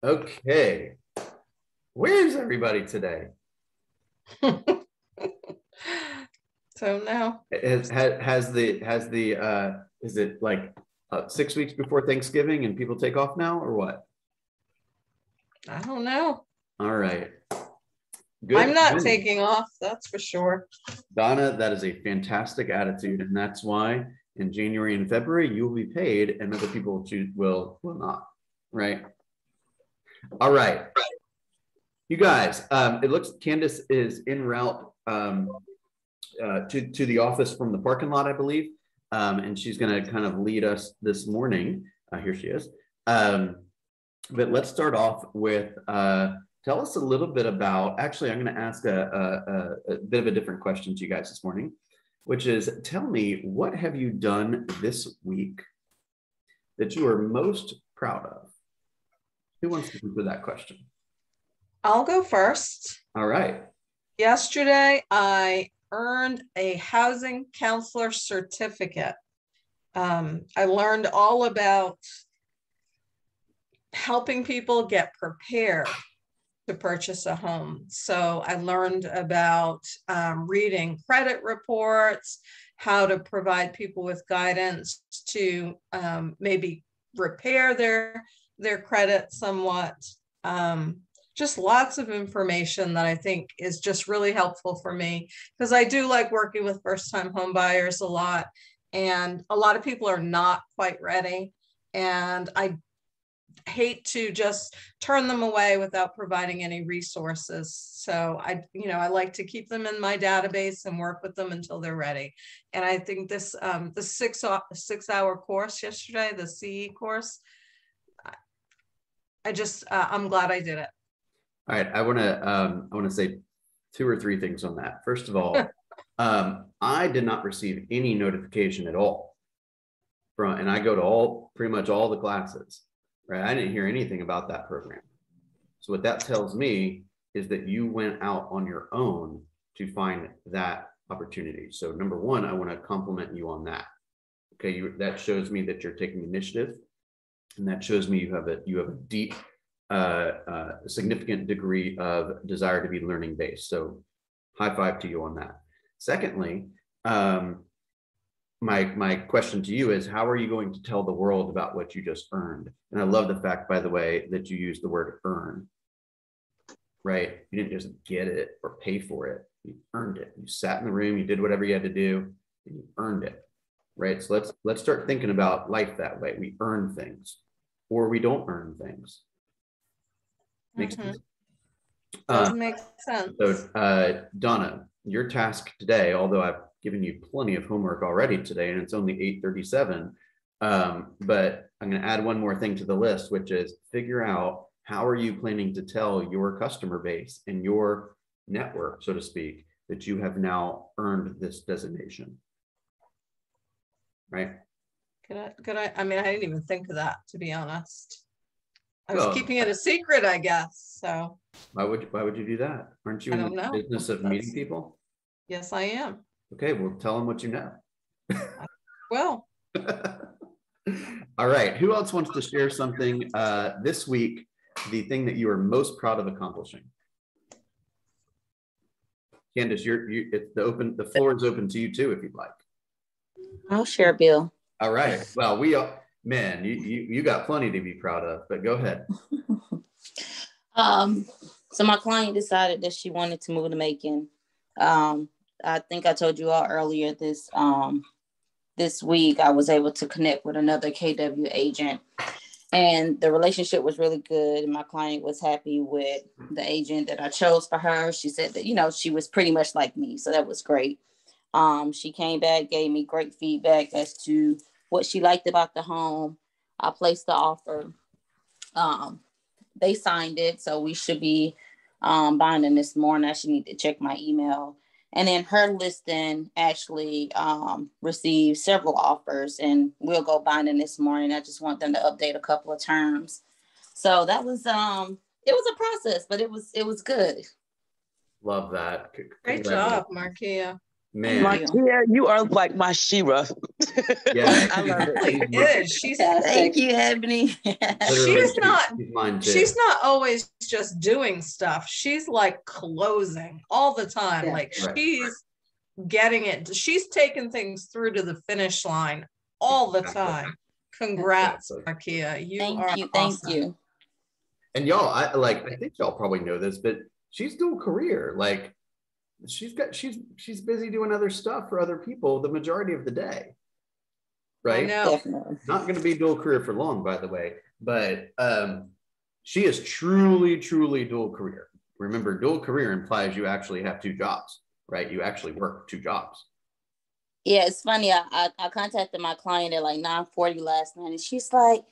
Okay, where's everybody today? So now Is it like 6 weeks before Thanksgiving and people take off now or what? I don't know. All right. I'm Good. not taking off, that's for sure. Donna, that is a fantastic attitude. And that's why in January and February, you will be paid and other people will not. Right. All right. You guys, it looks Candace is en route to the office from the parking lot, I believe. And she's going to kind of lead us this morning. Here she is. But let's start off with tell us a little bit about, actually, I'm going to ask a bit of a different question to you guys this morning, which is tell me, what have you done this week that you are most proud of? Who wants to answer that question? I'll go first. All right. Yesterday, I earned a housing counselor certificate. I learned all about helping people get prepared to purchase a home. So I learned about reading credit reports, how to provide people with guidance to maybe repair their credit somewhat. Just lots of information that I think is just really helpful for me, because I do like working with first-time home buyers a lot, and a lot of people are not quite ready, and I hate to just turn them away without providing any resources. So I like to keep them in my database and work with them until they're ready. And I think this the 6-hour course yesterday, the CE course, I'm glad I did it. All right, I want to say 2 or 3 things on that. First of all, I did not receive any notification at all and I go to pretty much all the classes, right? I didn't hear anything about that program. So what that tells me is that you went out on your own to find that opportunity. So number one, I want to compliment you on that. Okay, that shows me that you're taking initiative, and that shows me you have a deep significant degree of desire to be learning based. So high five to you on that. Secondly, my question to you is, how are you going to tell the world about what you just earned? And I love the fact, by the way, that you used the word earn, right? You didn't just get it or pay for it. You earned it. You sat in the room, you did whatever you had to do, and you earned it, right? So let's start thinking about life that way. We earn things, or we don't earn things. Makes sense. Does make sense. So, Donna, your task today, although I've given you plenty of homework already today, and it's only 8:37, but I'm going to add one more thing to the list, which is figure out how are you planning to tell your customer base and your network, so to speak, that you have now earned this designation, right? I mean, I didn't even think of that, to be honest. I was keeping it a secret, I guess. So why would you do that? Aren't you in the business of meeting people? Yes, I am. Okay, well, tell them what you know. Well. All right. Who else wants to share something this week? The thing that you are most proud of accomplishing. Candace, the floor is open to you too, if you'd like. I'll share, Bill. All right. Well, man, you got plenty to be proud of, but go ahead. So my client decided that she wanted to move to Macon. I think I told you all earlier this week, I was able to connect with another KW agent, and the relationship was really good. And my client was happy with the agent that I chose for her. She said that, she was pretty much like me. So that was great. She came back, gave me great feedback as to what she liked about the home. I placed the offer. They signed it. So we should be binding this morning. I should need to check my email. And then her listing actually received several offers, and we'll go binding this morning. I just want them to update a couple of terms. So that was it was a process, but it was good. Love that. Great job, Markia. Man. Markia, you are like my Shira. Yeah, I love it. Really is. She's Thank you, Ebony. she's not always just doing stuff. She's like closing all the time. Yeah. Like Right. she's getting it. She's taking things through to the finish line all the Exactly. time. Congrats, Exactly. Markia. You Thank are you. awesome. Thank you. And y'all, I think y'all probably know this, but she's dual career. Like she's busy doing other stuff for other people the majority of the day. Right? I know. Definitely. Not going to be dual career for long, by the way, but she is truly dual career. Remember, dual career implies you actually have two jobs, right? You actually work two jobs. Yeah, it's funny. I contacted my client at like 9:40 last night, and she's like,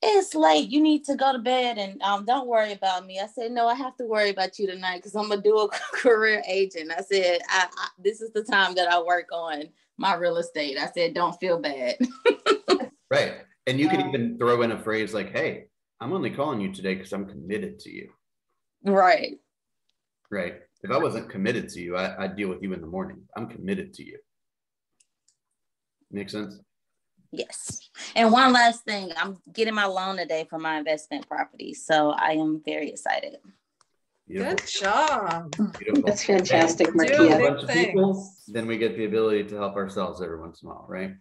"It's late. You need to go to bed, and don't worry about me." I said, "No, I have to worry about you tonight because I'm a dual career agent." I said, "This is the time that I work on my real estate." I said, "Don't feel bad." Right. And you could even throw in a phrase like, "Hey, I'm only calling you today because I'm committed to you." Right. Right. If I wasn't committed to you, I'd deal with you in the morning. I'm committed to you. Make sense? Yes. And one last thing, I'm getting my loan today for my investment property. So I am very excited. Beautiful. Good job. Beautiful. That's fantastic, Hey, Doing a Markia. bunch of big people, things. then we get the ability to help ourselves every once in a while, right?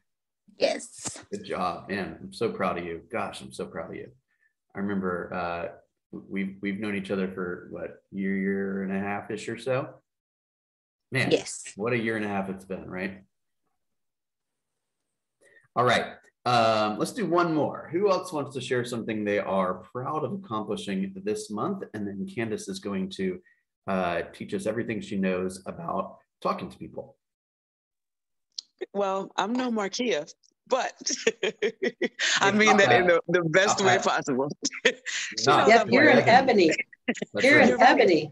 Yes. Good job, man. I'm so proud of you. Gosh, I'm so proud of you. I remember we've known each other for what, year and a half-ish or so. Man, Yes. what a year and a half it's been, right? All right. Let's do one more. Who else wants to share something they are proud of accomplishing this month? And then Candace is going to teach us everything she knows about talking to people. Well, I'm no Markia, but I Hey, mean stop that in that. the best Stop way that. possible. She Nah. knows Yep, I'm you're an Ebony. ebony. That's You're right. an ebony.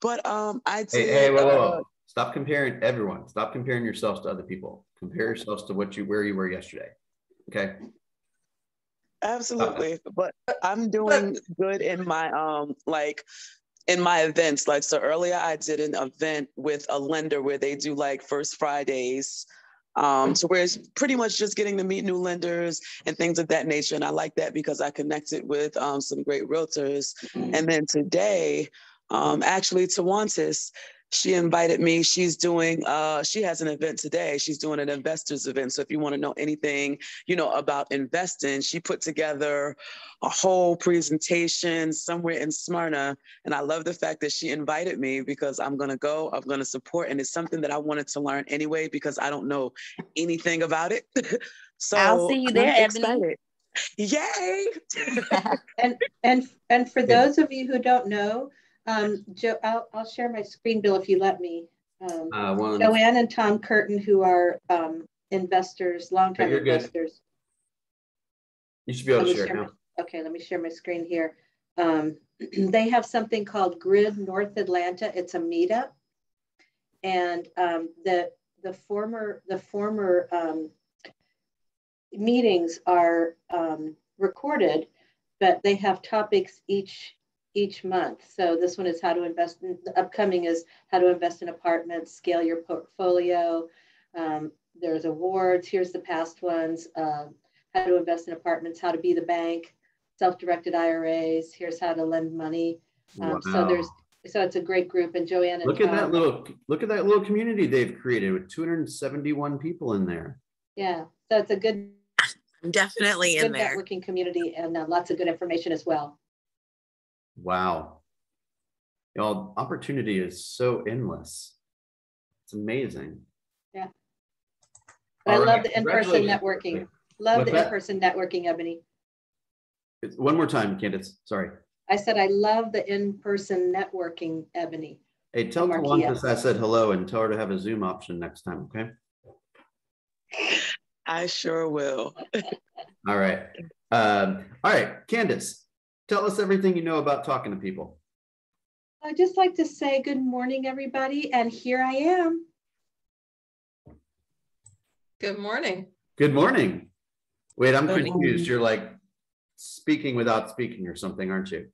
But I did. Hey, whoa. Stop comparing everyone. Stop comparing yourselves to other people. Compare yourselves to where you were yesterday. Okay. Absolutely. But I'm doing good in my in my events. Like, so earlier I did an event with a lender where they do like First Fridays. So where it's pretty much just getting to meet new lenders and things of that nature. And I like that because I connected with some great realtors. And then today, actually Tawantis, she invited me. She's doing, she has an event today. She's doing an investors event. So if you want to know anything, about investing, she put together a whole presentation somewhere in Smyrna. And I love the fact that she invited me because I'm going to go, I'm going to support. And it's something that I wanted to learn anyway, because I don't know anything about it. So I'll see you there, I'm Ebony. Excited. Yay. And for those of you who don't know, Joe, I'll share my screen, Bill, if you let me. Joanne and Tom Curtin, who are investors, longtime investors. Good. You should be able to share it now. Okay, let me share my screen here. They have something called Grid North Atlanta. It's a meetup, and the former meetings are recorded, but they have topics each month. So this one is how to invest in, the upcoming is how to invest in apartments, scale your portfolio. There's awards. Here's the past ones. How to invest in apartments, how to be the bank, self-directed IRAs. Here's how to lend money. Wow. So it's a great group. And Joanne and look at that little community they've created with 271 people in there. Yeah, so it's a good, I'm definitely in there. Networking community, and lots of good information as well. Wow. Y'all, opportunity is so endless. It's amazing. Yeah. But I love the in-person networking. Love What's the in-person networking, Ebony. One more time, Candace. Sorry. I said I love the in-person networking, Ebony. Hey, tell Tawantis I said hello and tell her to have a Zoom option next time, okay? I sure will. All right. All right, Candace, tell us everything you know about talking to people. I'd just like to say good morning, everybody, and here I am. Good morning. Good morning. Wait, I'm confused. You're like speaking without speaking or something, aren't you?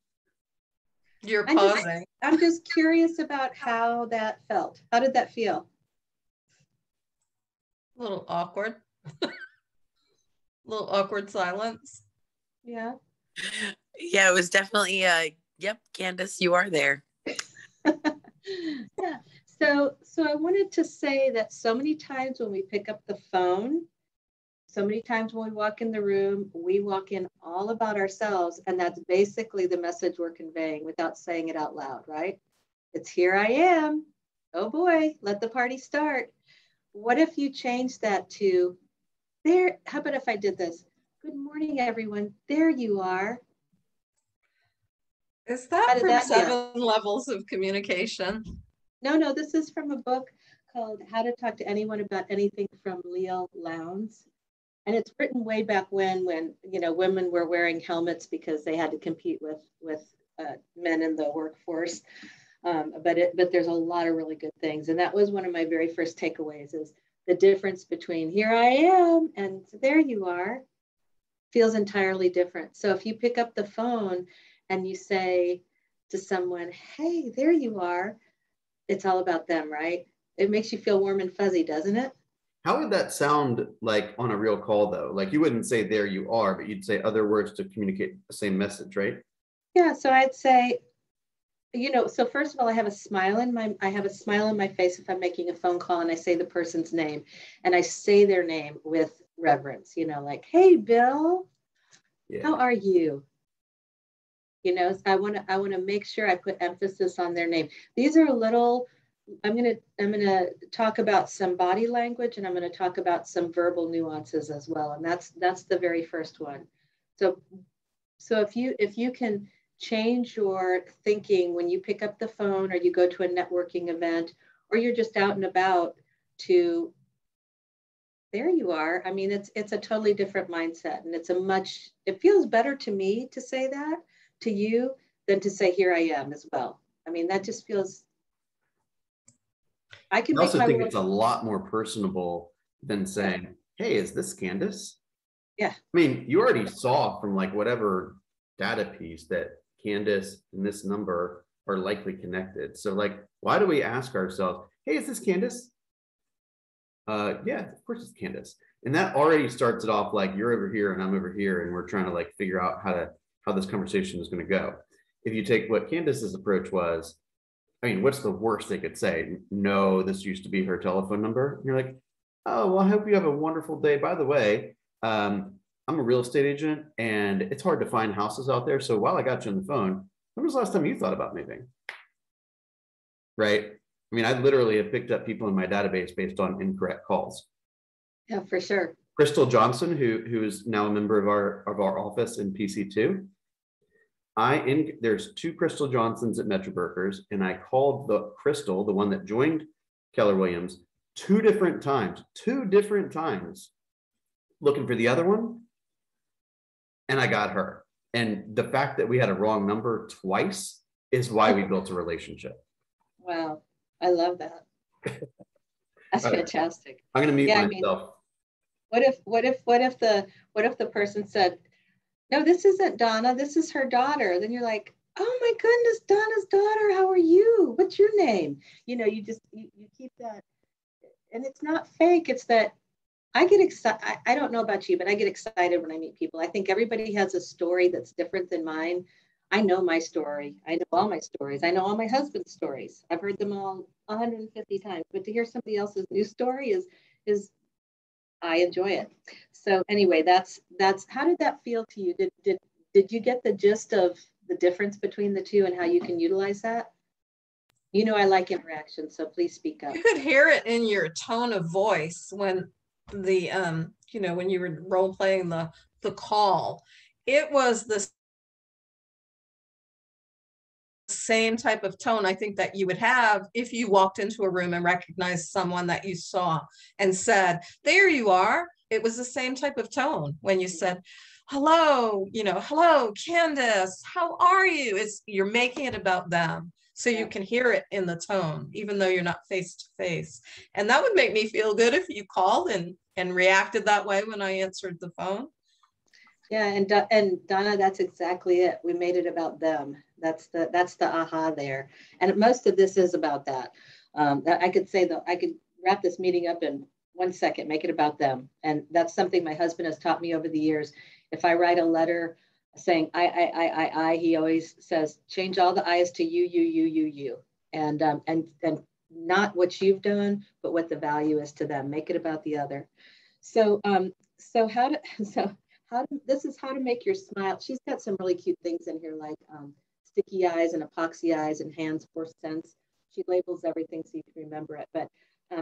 You're pausing. I'm just curious about how that felt. How did that feel? A little awkward. A little awkward silence. Yeah. Yeah, it was definitely yep, Candace, you are there. Yeah. So I wanted to say that so many times when we pick up the phone, so many times when we walk in the room, we walk in all about ourselves, and that's basically the message we're conveying without saying it out loud, right? It's here I am. Oh boy, let the party start. What if you change that to there? How about if I did this? Good morning, everyone. There you are. Is How that did from that feel? 7 levels of communication? No, this is from a book called How to Talk to Anyone About Anything from Leo Lowndes. And it's written way back when you know women were wearing helmets because they had to compete with men in the workforce. But there's a lot of really good things, and that was one of my very first takeaways: is the difference between here I am and there you are feels entirely different. So if you pick up the phone and you say to someone, "Hey, there you are," it's all about them, right? It makes you feel warm and fuzzy, doesn't it? How would that sound like on a real call though? Like you wouldn't say there you are, but you'd say other words to communicate the same message, right? Yeah, so I'd say, so first of all, I have a smile in my face if I'm making a phone call and I say the person's name, and I say their name with reverence, like, "Hey, Bill, how Yeah. are you?" So I want to make sure I put emphasis on their name. These are little. I'm gonna talk about some body language, and I'm gonna talk about some verbal nuances as well, and that's the very first one. So if you can change your thinking when you pick up the phone or you go to a networking event or you're just out and about to there you are. I mean, it's a totally different mindset, and it feels better to me to say that to you than to say here I am as well. I mean, that just feels I can I make also my think world. it's a lot more personable than saying, "Hey, is this Candace?" Yeah. I mean, you already saw from like whatever data piece that Candace and this number are likely connected. So like, why do we ask ourselves, "Hey, is this Candace?" Yeah, of course it's Candace. And that already starts it off like you're over here and I'm over here, and we're trying to like figure out how this conversation is going to go. If you take what Candace's approach was, I mean, what's the worst they could say? No, this used to be her telephone number. And you're like, "Oh, well, I hope you have a wonderful day. By the way, I'm a real estate agent and it's hard to find houses out there. So while I got you on the phone, when was the last time you thought about moving?" Right? I mean, I literally have picked up people in my database based on incorrect calls. Yeah, for sure. Crystal Johnson, who is now a member of our office in PC2. There's 2 Crystal Johnsons at Metro Brokers, and I called the Crystal, the one that joined Keller Williams, 2 different times, looking for the other one, and I got her. And the fact that we had a wrong number twice is why we built a relationship. Wow, I love that. That's All right. fantastic. I'm going to mute Yeah, myself. I mean, what if the person said, "No, this isn't Donna, this is her daughter." Then you're like, "Oh my goodness, Donna's daughter, how are you? What's your name?" You keep that, and it's not fake. It's that I get excited. I don't know about you, but I get excited when I meet people. I think everybody has a story that's different than mine. I know my story. I know all my stories. I know all my husband's stories. I've heard them all 150 times. But to hear somebody else's new story is I enjoy it. So anyway, that's how did that feel to you? Did you get the gist of the difference between the two and how you can utilize that? I like interaction, so please speak up. You could hear it in your tone of voice when when you were role playing the call. It was the same type of tone I think that you would have if you walked into a room and recognized someone that you saw and said, "There you are." It was the same type of tone when you said, "Hello, hello, Candace, how are you?" You're making it about them. So you can hear it in the tone, even though you're not face to face. And that would make me feel good if you called and reacted that way when I answered the phone. Yeah, and Donna, that's exactly it. We made it about them. That's the aha there. And most of this is about that. I could wrap this meeting up in 1 second, make it about them. And that's something my husband has taught me over the years. If I write a letter saying I, he always says, change all the I's to you. And not what you've done, but what the value is to them. Make it about the other. So this is how to make your smile. She's got some really cute things in here, like sticky eyes and epoxy eyes and hands for scents. She labels everything so you can remember it. But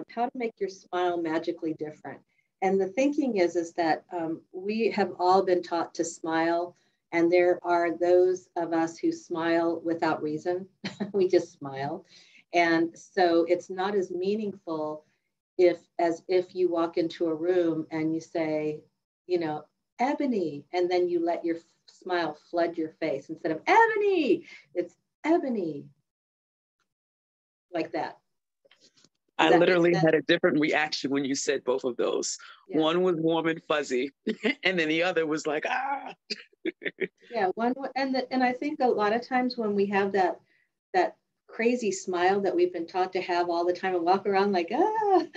how to make your smile magically different. And the thinking is that we have all been taught to smile, and there are those of us who smile without reason. We just smile. And so it's not as meaningful as if you walk into a room and you say, you know, Ebony, and then you let your smile flood your face. Instead of Ebony, it's Ebony, like that. I literally had a different reaction when you said both of those. Yeah. One was warm and fuzzy, and then the other was like, ah. Yeah, and I think a lot of times when we have that crazy smile that we've been taught to have all the time and walk around like, my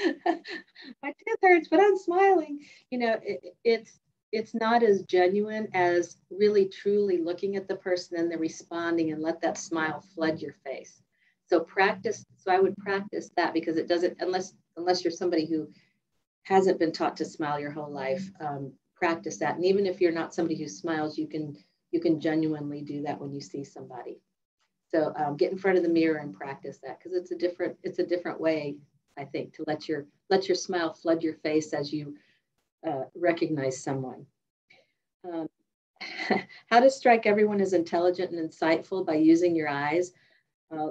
tooth hurts, but I'm smiling. You know, it's not as genuine as really truly looking at the person and then responding and let that smile flood your face. So I would practice that, because it doesn't, unless you're somebody who hasn't been taught to smile your whole life, practice that. And even if you're not somebody who smiles, you can genuinely do that when you see somebody. So get in front of the mirror and practice that, because it's a different way, I think, to let your smile flood your face as you recognize someone. How to strike everyone as intelligent and insightful by using your eyes.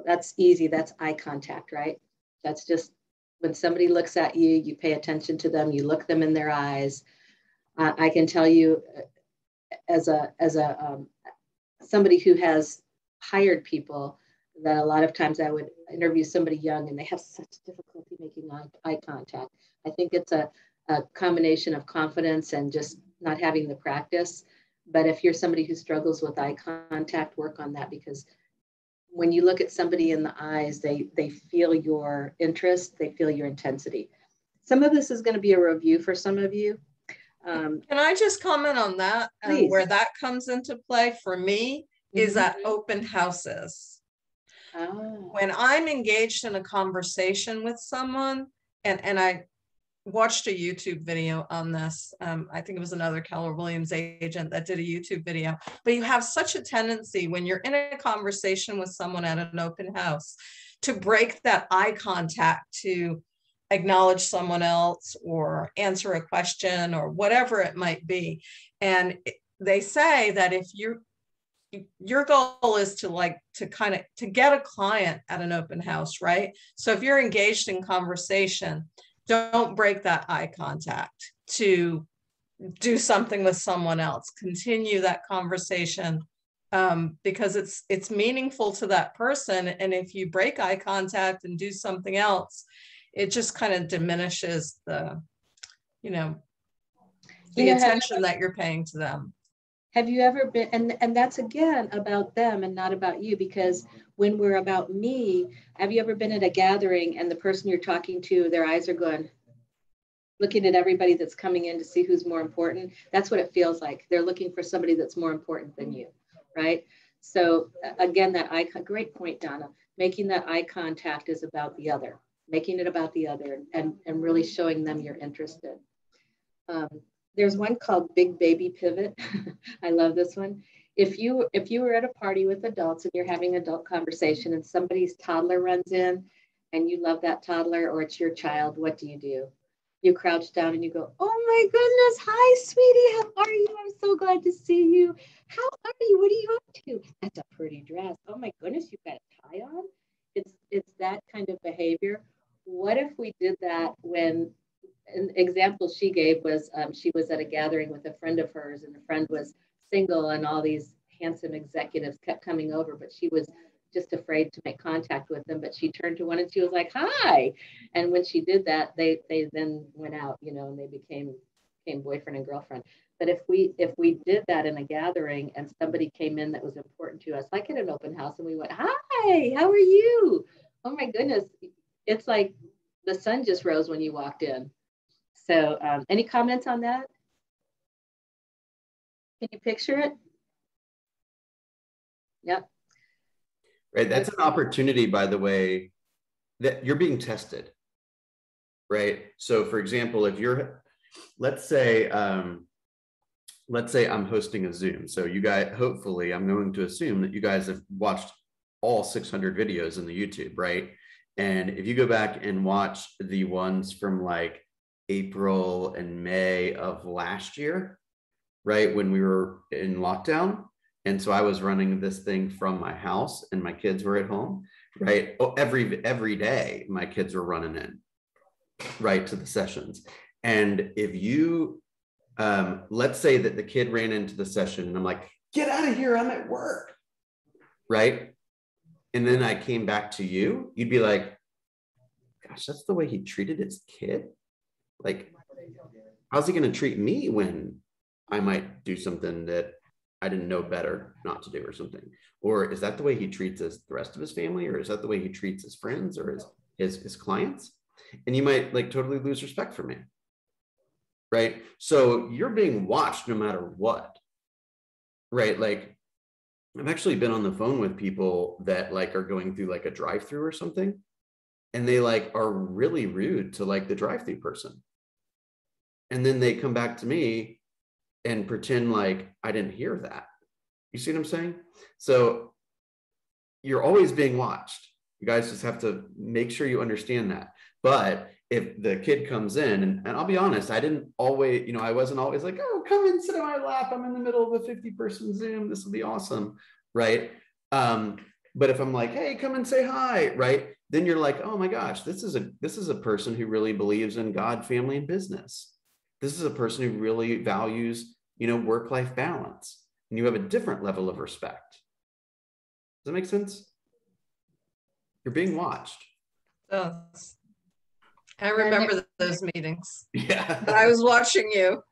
That's easy. That's eye contact, right? That's just when somebody looks at you, you pay attention to them, you look them in their eyes. I can tell you, as somebody who has hired people, that a lot of times I would interview somebody young and they have such difficulty making eye contact. I think it's a combination of confidence and just not having the practice. But if you're somebody who struggles with eye contact, work on that, because when you look at somebody in the eyes, they feel your interest, they feel your intensity. Some of this is going to be a review for some of you. Can I just comment on that? Where that comes into play for me is at open houses. Oh. When I'm engaged in a conversation with someone, and I watched a YouTube video on this. I think it was another Keller Williams agent that did a YouTube video. But you have such a tendency when you're in a conversation with someone at an open house to break that eye contact, to acknowledge someone else or answer a question or whatever it might be. And they say that if your goal is to get a client at an open house, right? So if you're engaged in conversation, don't break that eye contact to do something with someone else. Continue that conversation because it's meaningful to that person. And if you break eye contact and do something else, it just kind of diminishes the attention that you're paying to them. Have you ever been, and that's again about them and not about you, because when we're about me, have you ever been at a gathering and the person you're talking to, their eyes are going, looking at everybody that's coming in to see who's more important? That's what it feels like. They're looking for somebody that's more important than you, right? So again, great point, Donna, making that eye contact is about the other, making it about the other and really showing them you're interested. There's one called Big Baby Pivot. I love this one. If you were at a party with adults and you're having adult conversation and somebody's toddler runs in and you love that toddler, or it's your child, what do? You crouch down and you go, oh my goodness, hi, sweetie, how are you? I'm so glad to see you. How are you? What are you up to? That's a pretty dress. Oh my goodness, you've got a tie on? It's that kind of behavior. What if we did that when, an example she gave was she was at a gathering with a friend of hers, and the friend was single and all these handsome executives kept coming over, but she was just afraid to make contact with them. But she turned to one and she was like, hi. And when she did that, they then went out, and they became boyfriend and girlfriend. But if we did that in a gathering and somebody came in that was important to us, like at an open house, and we went, hi, how are you? Oh my goodness. It's like the sun just rose when you walked in. So any comments on that? Can you picture it? Yep. Right. That's an opportunity, by the way, that you're being tested. Right. So for example, if you're, let's say I'm hosting a Zoom. So you guys, hopefully I'm going to assume that you guys have watched all 600 videos in the YouTube, right? And if you go back and watch the ones from like April and May of last year, right, when we were in lockdown, and so I was running this thing from my house and my kids were at home, right? Oh, every day my kids were running in, right, to the sessions. And if you, let's say that the kid ran into the session and I'm like, get out of here, I'm at work, right? And then I came back to you, you'd be like, gosh, that's the way he treated his kid? Like, how's he going to treat me when I might do something that I didn't know better not to do or something? Or is that the way he treats the rest of his family? Or is that the way he treats his friends or his clients? And you might like totally lose respect for me, right? So you're being watched no matter what, right? Like, I've actually been on the phone with people that like are going through like a drive-through or something, and they like are really rude to like the drive-through person. And then they come back to me and pretend like I didn't hear that. You see what I'm saying? So you're always being watched. You guys just have to make sure you understand that. But if the kid comes in, and I'll be honest, I didn't always, I wasn't always like, oh, come and sit on my lap. I'm in the middle of a 50-person Zoom. This will be awesome, right? But if I'm like, hey, come and say hi, right? Then you're like, oh my gosh, this is a person who really believes in God, family, and business. This is a person who really values, work-life balance. And you have a different level of respect. Does that make sense? You're being watched. I remember those meetings. Yeah. I was watching you.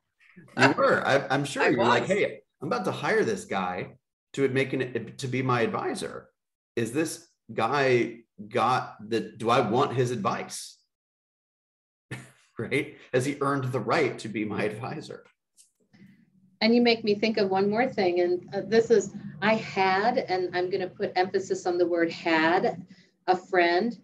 You were. I'm sure. You're like, was. hey, I'm about to hire this guy to be my advisor. Is this guy do I want his advice? Right? Has he earned the right to be my advisor? And you make me think of one more thing. And I had, and I'm going to put emphasis on the word had, a friend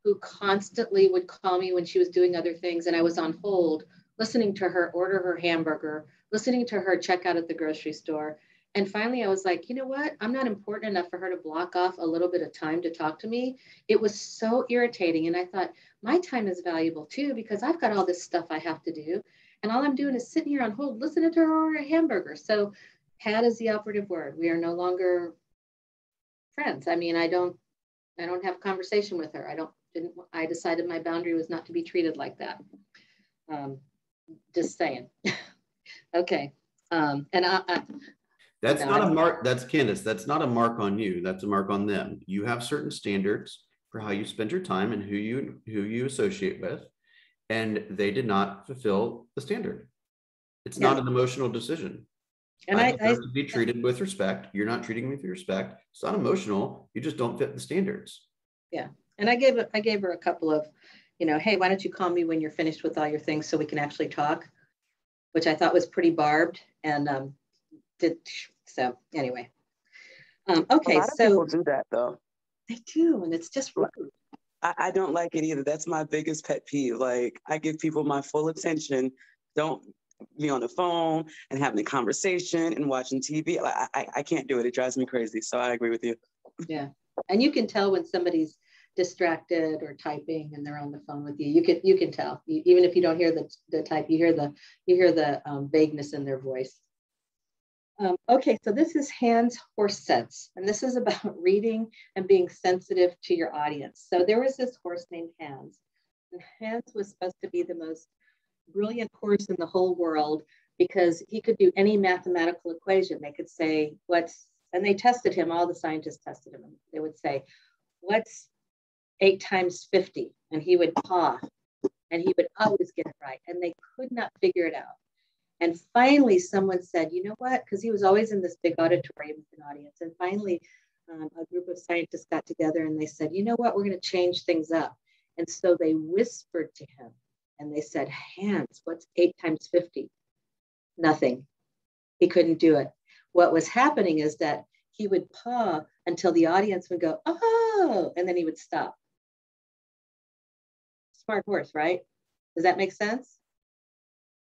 who constantly would call me when she was doing other things. And I was on hold, listening to her order her hamburger, listening to her check out at the grocery store. And finally, I was like, you know what? I'm not important enough for her to block off a little bit of time to talk to me. It was so irritating. And I thought, my time is valuable too, because I've got all this stuff I have to do. And all I'm doing is sitting here on hold, listening to her order a hamburger. So had is the operative word. We are no longer friends. I mean, I don't have a conversation with her. I decided my boundary was not to be treated like that. Just saying. Okay. That's not a mark. That's Candace. That's not a mark on you. That's a mark on them. You have certain standards for how you spend your time and who you associate with, and they did not fulfill the standard. It's not an emotional decision. And I deserve to be treated with respect. You're not treating me with respect. It's not emotional. You just don't fit the standards. Yeah. And I gave her a couple of, hey, why don't you call me when you're finished with all your things so we can actually talk, which I thought was pretty barbed. And so anyway. Okay. A lot of people do that though. They do. And it's just rude. I don't like it either. That's my biggest pet peeve. Like, I give people my full attention. Don't be on the phone and having a conversation and watching TV. I can't do it. It drives me crazy. So I agree with you. Yeah. And you can tell when somebody's distracted or typing and they're on the phone with you. You can tell. Even if you don't hear the type, you hear the vagueness in their voice. Okay, so this is Hans' horse sense, and this is about reading and being sensitive to your audience. So there was this horse named Hans, and Hans was supposed to be the most brilliant horse in the whole world because he could do any mathematical equation. They could say, and they tested him, all the scientists tested him, and they would say, what's 8 times 50? And he would paw, and he would always get it right, and they could not figure it out. And finally, someone said, you know what? Because he was always in this big auditorium with an audience. And finally, a group of scientists got together and they said, you know what? We're going to change things up. And so they whispered to him And they said, hands, what's 8 times 50? Nothing. He couldn't do it. What was happening is that he would paw until the audience would go, oh, and then he would stop. Smart horse, right? Does that make sense?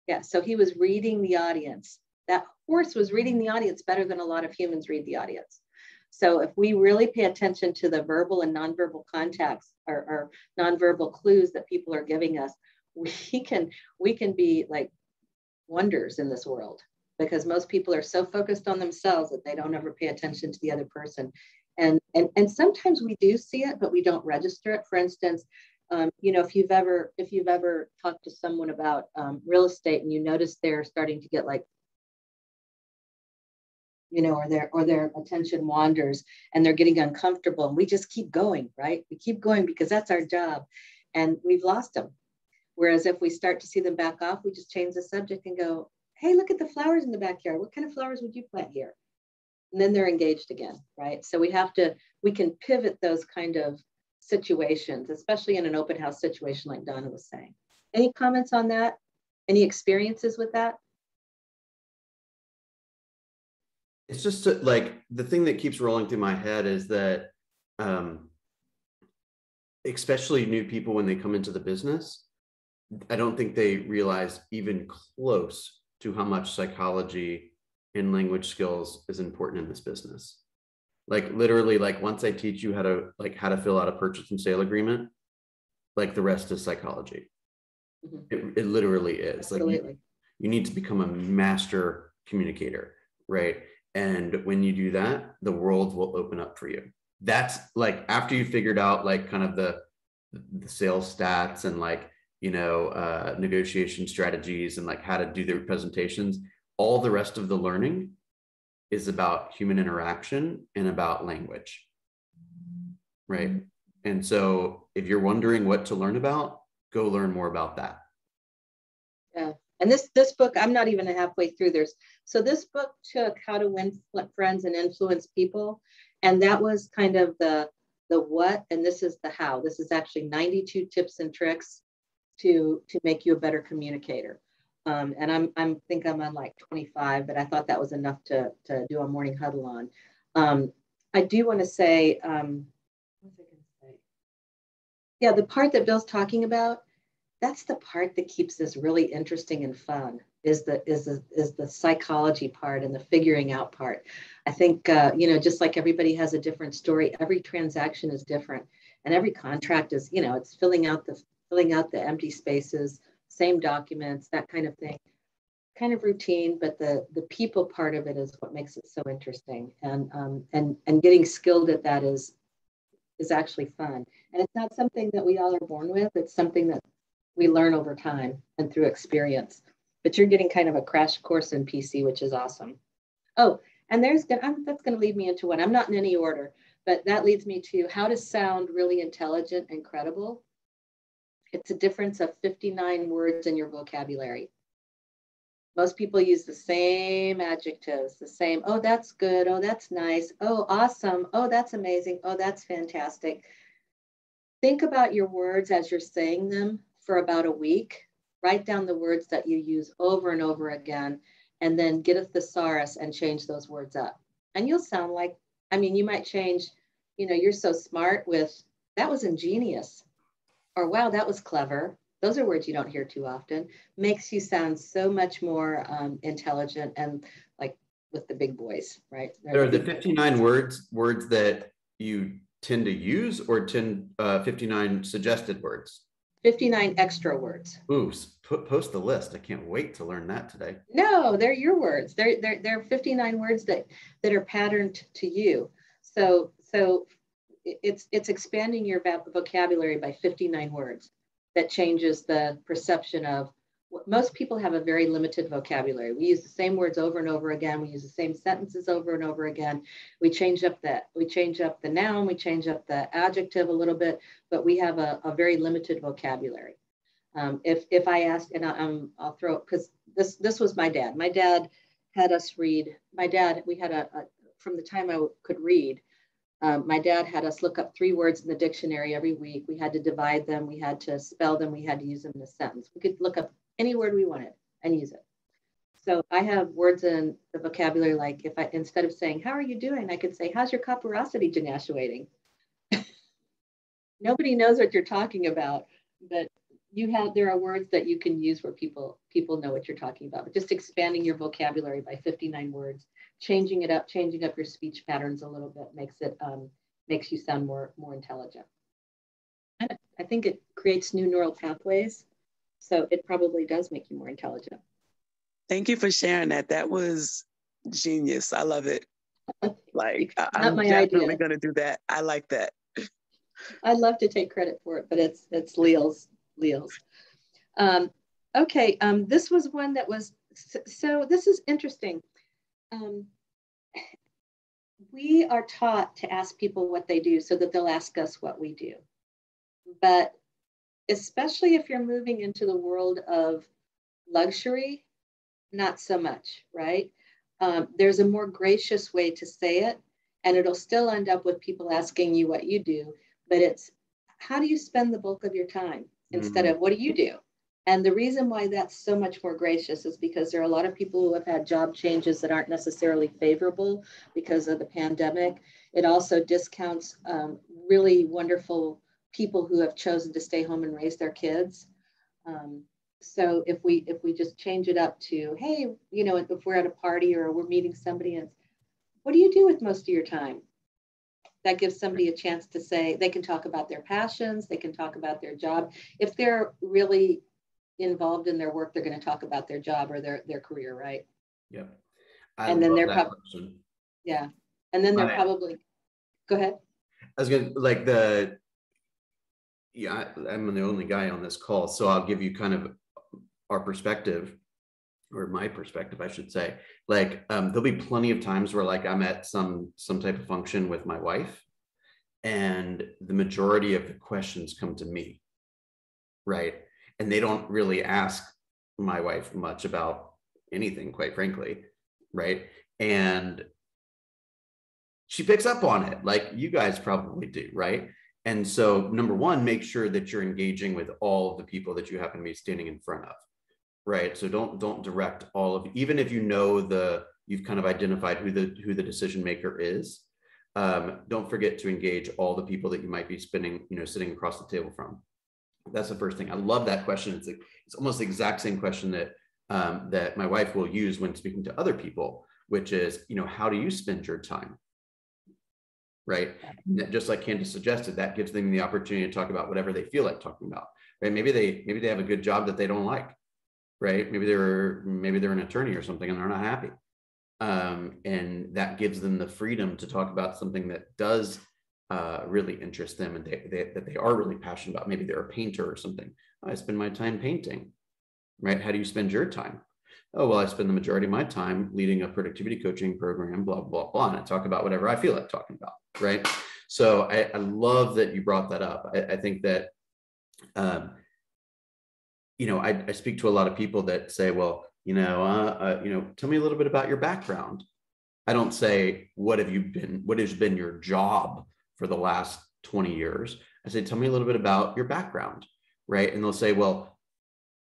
Yeah, so he was reading the audience. That horse was reading the audience better than a lot of humans read the audience. So if we really pay attention to the verbal and nonverbal contacts or nonverbal clues that people are giving us, we can be like wonders in this world, because most people are so focused on themselves that they don't ever pay attention to the other person. And sometimes we do see it, but we don't register it. For instance, if you've ever talked to someone about real estate and you notice they're starting to get like, or their attention wanders and they're getting uncomfortable, and we just keep going, right? We keep going because that's our job, and we've lost them. Whereas if we start to see them back off, we just change the subject and go, hey, look at the flowers in the backyard. What kind of flowers would you plant here? And then they're engaged again, right? So we can pivot those kind of situations, especially in an open house situation like Donna was saying. Any comments on that? Any experiences with that? It's just like the thing that keeps rolling through my head is that especially new people, when they come into the business, I don't think they realize even close to how much psychology and language skills is important in this business. Like literally, like once I teach you how to fill out a purchase and sale agreement, like the rest is psychology. Mm-hmm. It literally is. Absolutely. Like you need to become a master communicator, right? And when you do that, the world will open up for you. That's like after you figured out like kind of the sales stats and like, negotiation strategies and like how to do their presentations, all the rest of the learning is about human interaction and about language, right? And so if you're wondering what to learn about, go learn more about that. Yeah. And this book, I'm not even halfway through. So this book took how to win friends and influence people. And that was kind of the what, and this is the how. This is actually 92 tips and tricks to make you a better communicator. And I think I'm on like 25, but I thought that was enough to do a morning huddle on. I do want to say, what was I going to say? Yeah, the part that Bill's talking about, that's the part that keeps this really interesting and fun, is the psychology part and the figuring out part. I think, just like everybody has a different story, every transaction is different, and every contract is, it's filling out the empty spaces, same documents, that kind of thing, kind of routine, but the people part of it is what makes it so interesting. And getting skilled at that is actually fun. And it's not something that we all are born with. It's something that we learn over time and through experience. But you're getting kind of a crash course in PC, which is awesome. Oh, and that's going to lead me into one. I'm not in any order, but that leads me to how to sound really intelligent and credible. It's a difference of 59 words in your vocabulary. Most people use the same adjectives, the same, oh, that's good, oh, that's nice, oh, awesome, oh, that's amazing, oh, that's fantastic. Think about your words as you're saying them for about a week. Write down the words that you use over and over again, and then get a thesaurus and change those words up. And you'll sound like, you might change, you're so smart with, that was ingenious. Or, wow, that was clever. Those are words you don't hear too often. Makes you sound so much more intelligent and like with the big boys, right? Are the 59 words that you tend to use, or 59 suggested words? 59 extra words. Ooh, post the list. I can't wait to learn that today. No, they're your words. They're 59 words that are patterned to you. So it's expanding your vocabulary by 59 words. That changes the perception of, most people have a very limited vocabulary. We use the same words over and over again. We use the same sentences over and over again. We change up the noun, we change up the adjective a little bit, but we have a very limited vocabulary. If I ask, and I'll throw, because this was my dad. My dad had us read. We had from the time I could read, My dad had us look up 3 words in the dictionary every week. We had to divide them. We had to spell them. We had to use them in a sentence. We could look up any word we wanted and use it. So I have words in the vocabulary, like if I, instead of saying, how are you doing? I could say, how's your coporosity gymnastuating? Nobody knows what you're talking about, but there are words that you can use where people know what you're talking about. But just expanding your vocabulary by 59 words, changing up your speech patterns a little bit makes you sound more intelligent. And I think it creates new neural pathways, so it probably does make you more intelligent. Thank you for sharing that. That was genius. I love it. Like, I'm definitely going to do that. I like that. I'd love to take credit for it, but it's Leal's. Okay, this was one that was, so this is interesting. We are taught to ask people what they do so that they'll ask us what we do. But especially if you're moving into the world of luxury, not so much, right? There's a more gracious way to say it, and it'll still end up with people asking you what you do, but it's, how do you spend the bulk of your time instead of what do you do? And the reason why that's so much more gracious is because there are a lot of people who have had job changes that aren't necessarily favorable because of the pandemic. It also discounts really wonderful people who have chosen to stay home and raise their kids. So if we just change it up to, hey, you know, if we're at a party or we're meeting somebody and what do you do with most of your time? That gives somebody a chance to say, they can talk about their passions, they can talk about their job. If they're really involved in their work, they're going to talk about their job or their career, right? Yeah. And then they're probably, yeah. And then they're probably, go ahead. I was going to I'm the only guy on this call, so I'll give you kind of our perspective, or my perspective, I should say. Like, there'll be plenty of times where like I'm at some type of function with my wife, and the majority of the questions come to me, right? And they don't really ask my wife much about anything, quite frankly, right? And she picks up on it, like you guys probably do, right? And so, number one, make sure that you're engaging with all of the people that you happen to be standing in front of, right? So don't direct all of, even if you know you've kind of identified who the decision maker is. Don't forget to engage all the people that you might be sitting across the table from. That's the first thing. I love that question. It's almost the exact same question that my wife will use when speaking to other people, which is, how do you spend your time? Right. Just like Candace suggested, that gives them the opportunity to talk about whatever they feel like talking about. Right. Maybe they have a good job that they don't like. Right. Maybe they're an attorney or something and they're not happy. And that gives them the freedom to talk about something that does really interest them and that they are really passionate about. Maybe they're a painter or something. I spend my time painting. Right. How do you spend your time? Oh, well, I spend the majority of my time leading a productivity coaching program, blah, blah, blah. And I talk about whatever I feel like talking about. Right. So I love that you brought that up. I think that, I speak to a lot of people that say, well, tell me a little bit about your background. I don't say, what has been your job for the last 20 years? I say, tell me a little bit about your background. Right. And they'll say, well,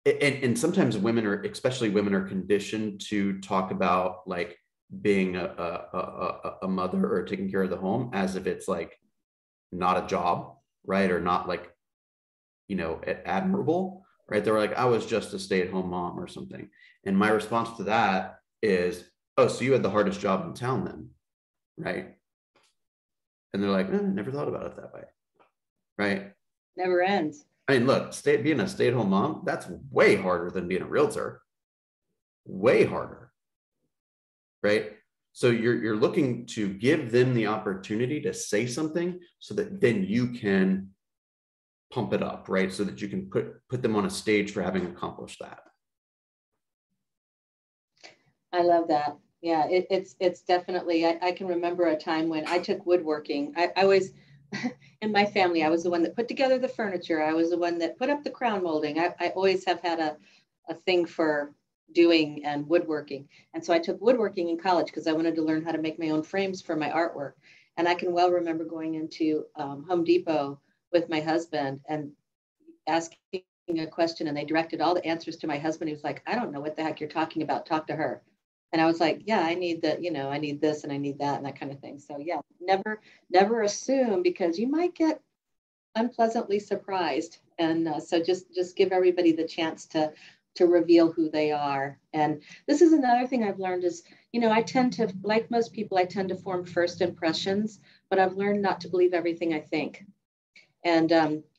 and sometimes especially women are conditioned to talk about like being a mother or taking care of the home as if it's like not a job, right? Or not like, admirable, right? They're like, I was just a stay-at-home mom or something. And my response to that is, oh, so you had the hardest job in town then, right? And they're like, never thought about it that way, right? Never ends. I mean, look, being a stay-at-home mom, that's way harder than being a realtor. Way harder, right? So you're looking to give them the opportunity to say something so that then you can pump it up, right? So that you can put them on a stage for having accomplished that. I love that. Yeah, it's definitely, I can remember a time when I took woodworking. I was, in my family, I was the one that put together the furniture. I was the one that put up the crown molding. I always have had a thing for doing and woodworking. And so I took woodworking in college because I wanted to learn how to make my own frames for my artwork. And I can well remember going into Home Depot with my husband and asking a question, and they directed all the answers to my husband. He was like, I don't know what the heck you're talking about. Talk to her. And I was like, yeah, I need that, I need this and I need that and that kind of thing. So yeah, never assume, because you might get unpleasantly surprised. And so just give everybody the chance to reveal who they are. And this is another thing I've learned is, I tend to, like most people, I tend to form first impressions, but I've learned not to believe everything I think. And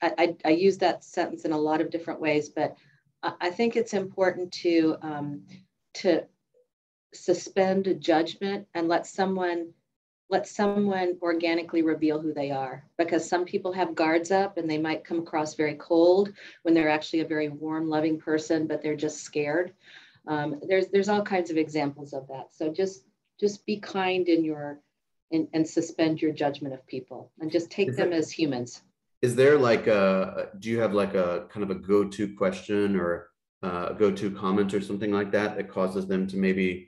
I use that sentence in a lot of different ways, but I think it's important to suspend judgment and let someone organically reveal who they are, because some people have guards up and they might come across very cold when they're actually a very warm, loving person, but they're just scared. There's all kinds of examples of that. So just be kind and suspend your judgment of people and just take them as humans. Is there do you have like a kind of a go-to question or a go-to comment or something like that causes them to maybe,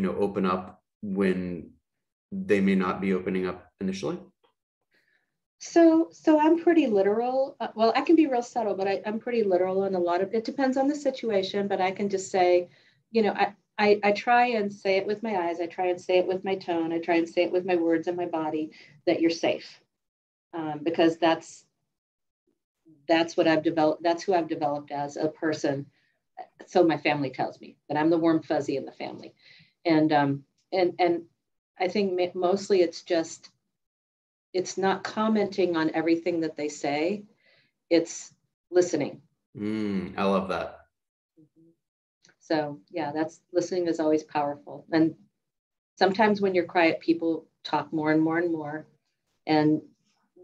open up when they may not be opening up initially? So I'm pretty literal. Well, I can be real subtle, but I'm pretty literal in a lot of, it depends on the situation, but I can just say, I try and say it with my eyes. I try and say it with my tone. I try and say it with my words and my body that you're safe. Because that's what I've developed. That's who I've developed as a person. So my family tells me that I'm the warm fuzzy in the family. And I think mostly it's not commenting on everything that they say. It's listening. I love that. So yeah, listening is always powerful. And sometimes when you're quiet, people talk more and more and more. And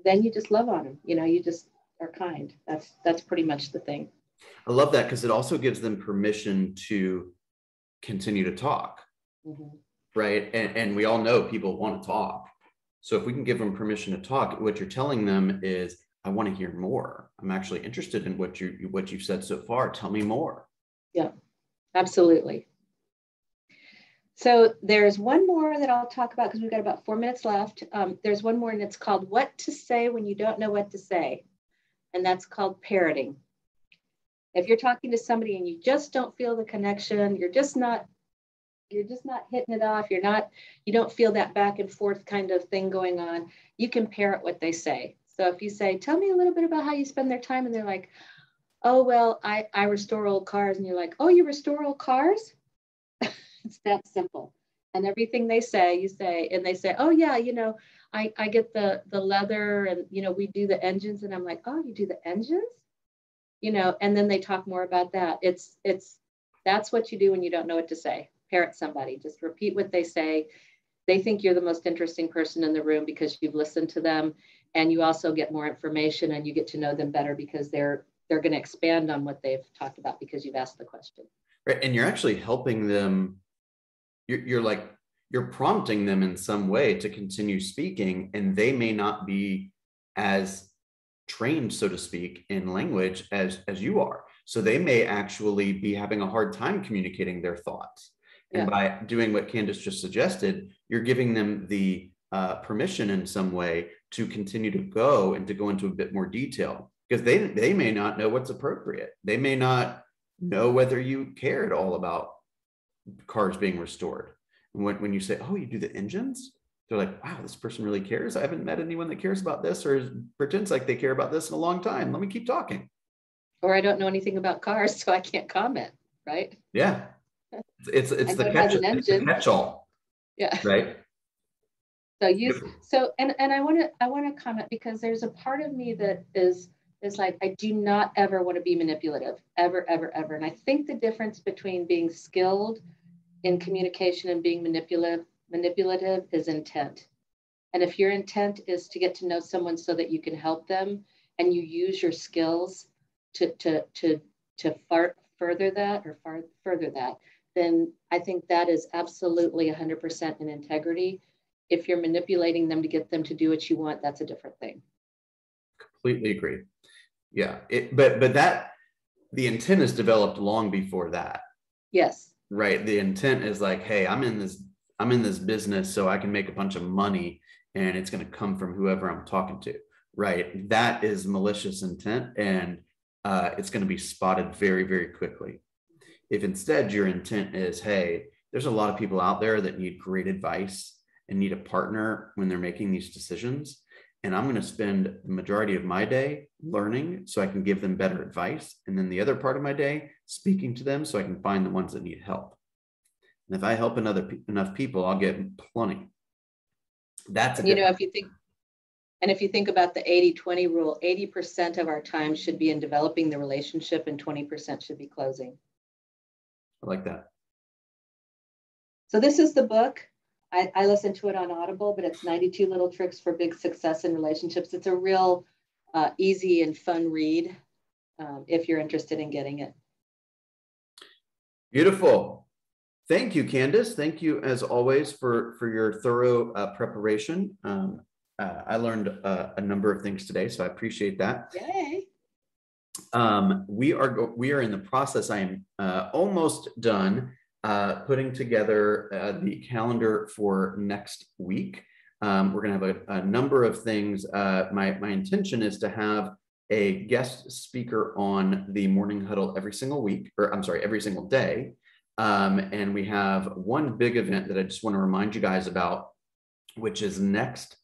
then you just love on them. You just are kind. That's pretty much the thing. I love that, because it also gives them permission to continue to talk. Mm-hmm. Right. And we all know people want to talk. So if we can give them permission to talk, what you're telling them is, I want to hear more. I'm actually interested in what you've said so far. Tell me more. Yeah, absolutely. So there's one more that I'll talk about because we've got about 4 minutes left. There's one more, and it's called What to Say When You Don't Know What to Say. And that's called parroting. If you're talking to somebody and you just don't feel the connection, you're just not hitting it off, you don't feel that back and forth kind of thing going on, you can parrot what they say. So if you say, tell me a little bit about how you spend their time, and they're like, oh, well, I restore old cars. And you're like, oh, you restore old cars? It's that simple. And everything they say, you say, and they say, oh yeah, I get the leather and, we do the engines. And I'm like, oh, you do the engines? And then they talk more about that. That's what you do when you don't know what to say. Parrot somebody, just repeat what they say. They think you're the most interesting person in the room because you've listened to them, and you also get more information and you get to know them better because they're going to expand on what they've talked about because you've asked the question. Right. And you're actually helping them. You're prompting them in some way to continue speaking, and they may not be as trained, so to speak, in language as you are. So they may actually be having a hard time communicating their thoughts. And by doing what Candace just suggested, you're giving them the permission in some way to continue to go into a bit more detail, because they may not know what's appropriate. They may not know whether you care at all about cars being restored. And when you say, oh, you do the engines, they're like, wow, this person really cares. I haven't met anyone that cares about this or pretends like they care about this in a long time. Let me keep talking. Or I don't know anything about cars, so I can't comment, right? Yeah. It's the catch-all. Yeah. Right. So I want to comment, because there's a part of me that is like, I do not ever want to be manipulative, ever, ever, ever. And I think the difference between being skilled in communication and being manipulative is intent. And if your intent is to get to know someone so that you can help them, and you use your skills to further that, then I think that is absolutely 100% in integrity. If you're manipulating them to get them to do what you want, that's a different thing. Completely agree. Yeah. But the intent is developed long before that. Yes. Right. The intent is like, hey, I'm in this I'm in this business so I can make a bunch of money and it's going to come from whoever I'm talking to, right? That is malicious intent, and it's going to be spotted very, very quickly. If instead your intent is, hey, there's a lot of people out there that need great advice and need a partner when they're making these decisions, and I'm going to spend the majority of my day learning so I can give them better advice, and then the other part of my day speaking to them so I can find the ones that need help. And if I help enough people, I'll get plenty. That's you know, if you think about the 80-20 rule, 80% of our time should be in developing the relationship and 20% should be closing. I like that. So this is the book. I listened to it on Audible, but it's 92 Little Tricks for Big Success in Relationships. It's a real easy and fun read if you're interested in getting it. Beautiful. Thank you, Candace. Thank you, as always, for your thorough preparation. I learned a number of things today, so I appreciate that. Yay. We are in the process. I am almost done putting together the calendar for next week. We're going to have a number of things. My intention is to have a guest speaker on the morning huddle every single week, or I'm sorry, every single day. And we have one big event that I just want to remind you guys about, which is next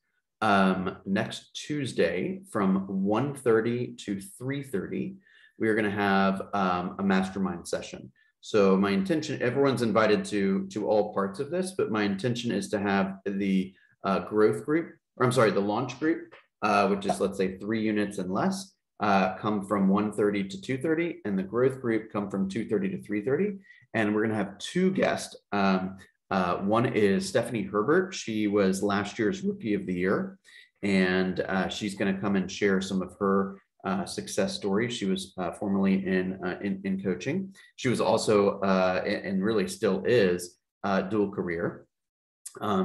Tuesday from 1:30 to 3:30. We are going to have a mastermind session. So my intention, everyone's invited to all parts of this, but my intention is to have the growth group, or I'm sorry, the launch group, which is, let's say, 3 units and less, come from 1:30 to 2:30, and the growth group come from 2:30 to 3:30. And we're going to have 2 guests. One is Stephanie Herbert. She was last year's Rookie of the Year, and she's going to come and share some of her success stories. She was formerly in coaching. She was also, and really still is, dual career.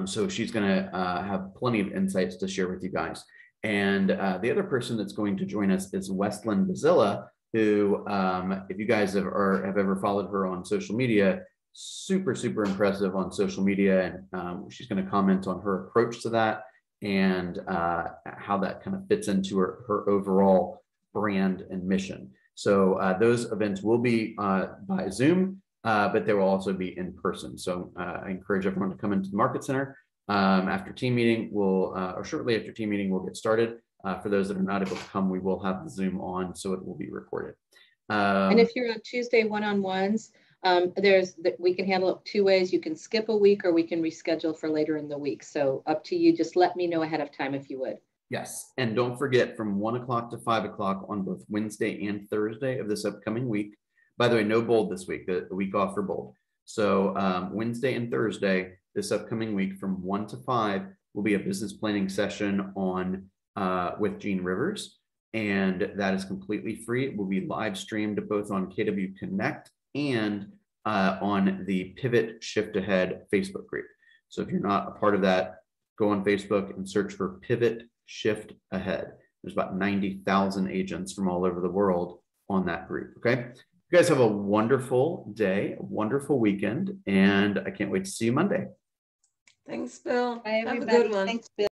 So she's going to have plenty of insights to share with you guys. And the other person that's going to join us is Westland Bazilla, who, if you guys have ever followed her on social media, super, super impressive on social media. And she's going to comment on her approach to that and how that kind of fits into her overall brand and mission. So those events will be by Zoom, but they will also be in person. So I encourage everyone to come into the Market Center after team meeting. Or shortly after team meeting, we'll get started. For those that are not able to come, we will have the Zoom on, so it will be recorded. And if you're on Tuesday one-on-ones, we can handle it 2 ways. You can skip a week, or we can reschedule for later in the week. So up to you. Just let me know ahead of time if you would. Yes, and don't forget, from 1 o'clock to 5 o'clock on both Wednesday and Thursday of this upcoming week. By the way, no bold this week, the week off for bold. So Wednesday and Thursday this upcoming week from 1 to 5 will be a business planning session on with Gene Rivers, and that is completely free. It will be live streamed both on KW Connect and on the Pivot Shift Ahead Facebook group. So if you're not a part of that, go on Facebook and search for Pivot Shift Ahead. There's about 90,000 agents from all over the world on that group. Okay, you guys have a wonderful day, a wonderful weekend, and I can't wait to see you Monday. Thanks, Bill. Bye, Have a everybody. good one. Thanks, Bill.